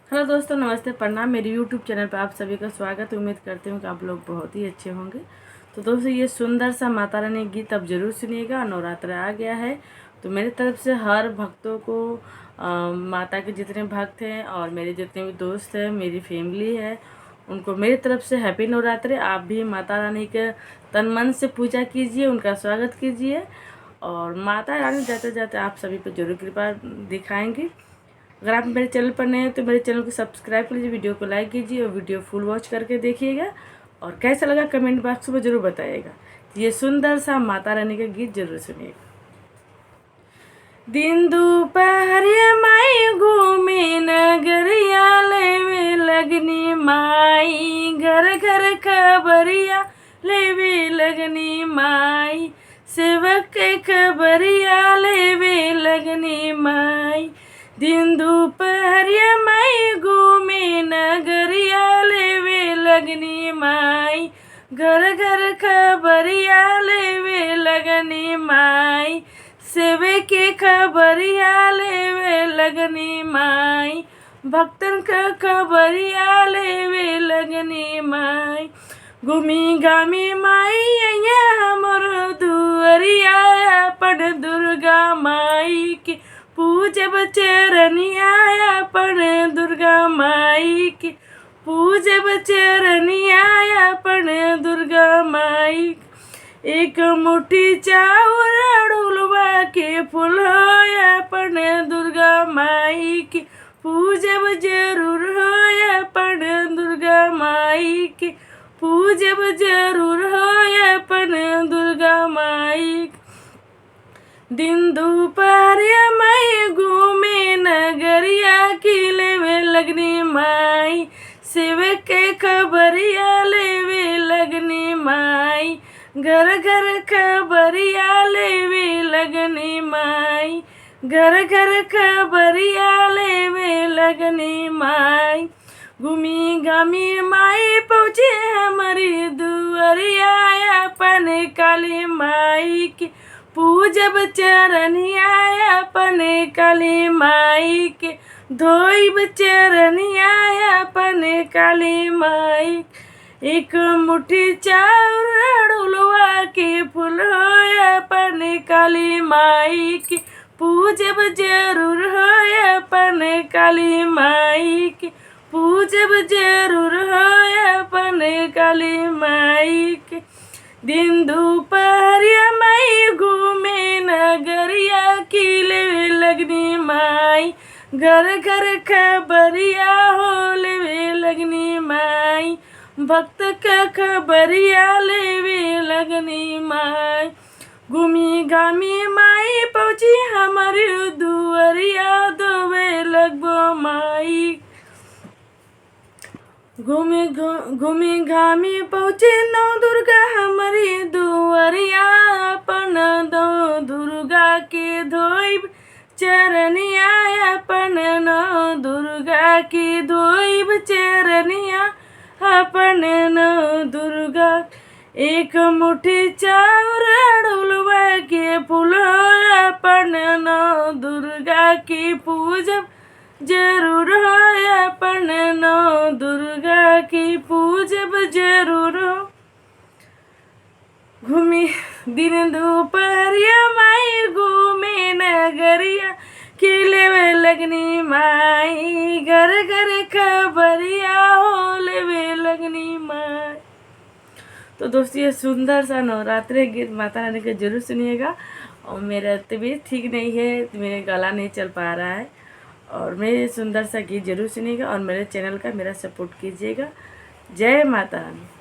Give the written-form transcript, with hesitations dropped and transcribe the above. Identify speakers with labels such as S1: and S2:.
S1: Hello दोस्तों, नमस्ते, प्रणाम। मेरे यूट्यूब चैनल पर आप सभी का स्वागत है। उम्मीद करती हूँ कि आप लोग बहुत ही अच्छे होंगे। तो दोस्तों, ये सुंदर सा माता रानी गीत अब जरूर सुनिएगा। नवरात्र आ गया है तो मेरी तरफ से हर भक्तों को माता के जितने भक्त हैं और मेरे जितने भी दोस्त हैं, मेरी फैमिली है, उनको मेरी तरफ से हैप्पी नवरात्रि। आप भी माता रानी के तन मन से पूजा कीजिए, उनका स्वागत कीजिए और माता रानी जाते जाते आप सभी पर जरूर कृपा दिखाएंगी। अगर आप मेरे चैनल पर नए हैं तो मेरे चैनल को सब्सक्राइब कर लीजिए, वीडियो को लाइक कीजिए और वीडियो फुल वॉच करके देखिएगा और कैसा लगा कमेंट बॉक्स में जरूर बताइएगा। ये सुंदर सा माता रानी का गीत जरूर सुनिएगा। दिन दोपहरिया माई घूमे नगरिया लेवे लगनी माई, घर घर खबरिया लेवे लगनी माई, सेवक के खबरिया लेवे लगनी माई। दिन दोपहरिया माई घूमे नगरिया लेवे लगनी माई, घर घर खबरिया लेवे लगनी माई, सेवे के खबरिया लेवे लगनी माई, भक्तन का खबरिया लेवे लगनी माई। घूमी गामी माई अइया हमर दुअरिया, अपन दुर्गा माई के पूजब चरनिया, अपन दुर्गा माई के पूजब चरनिया, अपन दुर्गा माई। एक मुट्ठी चाउर अड़ुलवा के फूल हो, अपन दुर्गा माई के पूजब जरूर हो, अपन दुर्गा माई के पूजब जरूर हो, अपन दुर्गा माई। दिन दोपहरिया माई घूमे नगरिया की लेवे लगनी माई, सेवक के खबरिया लेवे लगनी माई, घर घर खबरिया लेवे लगनी माई, घर घर खबरिया लेवे लगनी माई। घूमी गामी माई पहुँचे हमारी दुअरिया, अपन काली माई के पूजब चरनिया, अपन काली माई के धोइब चरनिया, अपन काली माई। एक मुट्ठी चाउर अड़ुलवा के फूल हो, अपन काली माई के पूजब जरूर हो, अपन काली माई के पूजब जरूर हो, अपन काली माई के। दिन दोपहरिया माई घूमे नगरिया की लेवे लगनी माई, घर घर खबरिया हो लेवे लगनी माई, भक्त का खबरिया लेवे लगनी माई। घूमी गामी माई पहुँची हमारी दुअरिया, दोवे लगबो माई। घूमी घामी पहुँचे नौ दुर्गा हमारी दुअरिया, अपन दो दुर्गा के धोइब चरनिया, अपन नौ दुर्गा के धोइब चरनिया, अपन नौ दुर्गा। एक मुट्ठी चाउर अड़ुलवा के फूल हो, अपन नौ दुर्गा की पूजब जरूर हो, अपन नौ दुर्गा की पूजब जरूर हो। घूमी दिन दोपहरिया माई घूमे नगरिया की लेवे लगनी माई, घर घर खबरिया हो लेवे लगनी माई। तो दोस्तों, ये सुंदर सा नवरात्रि गीत माता रानी का जरूर सुनिएगा। और मेरा तबीयत ठीक नहीं है तो मेरा गला नहीं चल पा रहा है, और मेरे सुंदर सा गीत जरूर सुनिएगा और मेरे चैनल का मेरा सपोर्ट कीजिएगा। जय माता रानी।